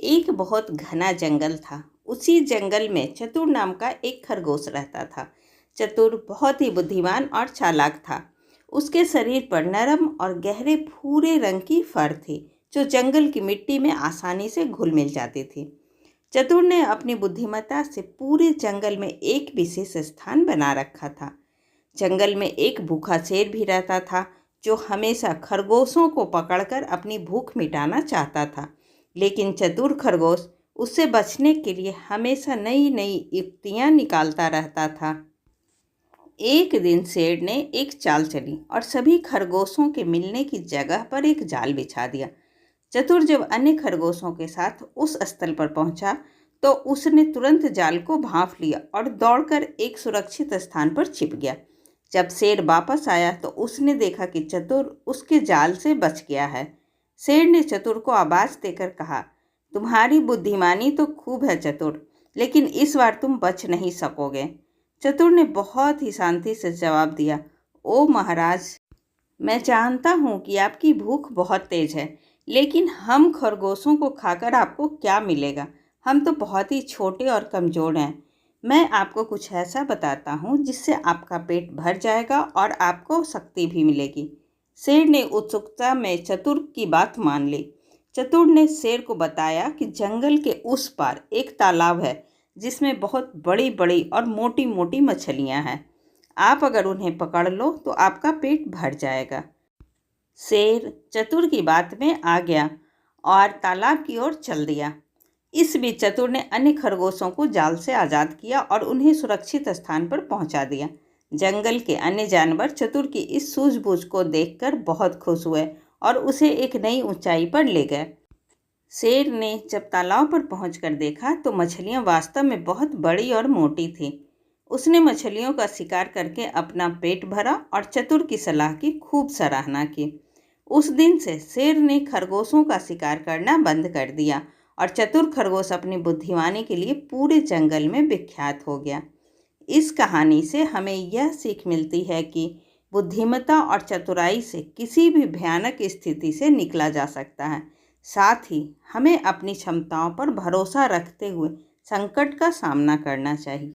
एक बहुत घना जंगल था। उसी जंगल में चतुर नाम का एक खरगोश रहता था। चतुर बहुत ही बुद्धिमान और चालाक था। उसके शरीर पर नरम और गहरे भूरे रंग की फर थी, जो जंगल की मिट्टी में आसानी से घुल मिल जाती थी। चतुर ने अपनी बुद्धिमत्ता से पूरे जंगल में एक विशेष स्थान बना रखा था। जंगल में एक भूखा शेर भी रहता था, जो हमेशा खरगोशों को पकड़कर अपनी भूख मिटाना चाहता था। लेकिन चतुर खरगोश उससे बचने के लिए हमेशा नई नई युक्तियां निकालता रहता था। एक दिन शेर ने एक चाल चली और सभी खरगोशों के मिलने की जगह पर एक जाल बिछा दिया। चतुर जब अन्य खरगोशों के साथ उस स्थल पर पहुंचा, तो उसने तुरंत जाल को भांप लिया और दौड़कर एक सुरक्षित स्थान पर छिप गया। जब शेर वापस आया तो उसने देखा कि चतुर उसके जाल से बच गया है। शेर ने चतुर को आवाज देकर कहा, तुम्हारी बुद्धिमानी तो खूब है चतुर, लेकिन इस बार तुम बच नहीं सकोगे। चतुर ने बहुत ही शांति से जवाब दिया, ओ महाराज, मैं जानता हूँ कि आपकी भूख बहुत तेज है, लेकिन हम खरगोशों को खाकर आपको क्या मिलेगा। हम तो बहुत ही छोटे और कमज़ोर हैं। मैं आपको कुछ ऐसा बताता हूँ जिससे आपका पेट भर जाएगा और आपको शक्ति भी मिलेगी। शेर ने उत्सुकता में चतुर की बात मान ली। चतुर ने शेर को बताया कि जंगल के उस पार एक तालाब है, जिसमें बहुत बड़ी बड़ी और मोटी मोटी मछलियाँ हैं। आप अगर उन्हें पकड़ लो तो आपका पेट भर जाएगा। शेर चतुर की बात में आ गया और तालाब की ओर चल दिया। इस बीच चतुर ने अन्य खरगोशों को जाल से आज़ाद किया और उन्हें सुरक्षित स्थान पर पहुंचा दिया। जंगल के अन्य जानवर चतुर की इस सूझबूझ को देखकर बहुत खुश हुए और उसे एक नई ऊंचाई पर ले गए। शेर ने जब तालाब पर पहुंचकर देखा तो मछलियां वास्तव में बहुत बड़ी और मोटी थीं। उसने मछलियों का शिकार करके अपना पेट भरा और चतुर की सलाह की खूब सराहना की। उस दिन से शेर ने खरगोशों का शिकार करना बंद कर दिया और चतुर खरगोश अपनी बुद्धिमानी के लिए पूरे जंगल में विख्यात हो गया। इस कहानी से हमें यह सीख मिलती है कि बुद्धिमत्ता और चतुराई से किसी भी भयानक स्थिति से निकला जा सकता है। साथ ही हमें अपनी क्षमताओं पर भरोसा रखते हुए संकट का सामना करना चाहिए।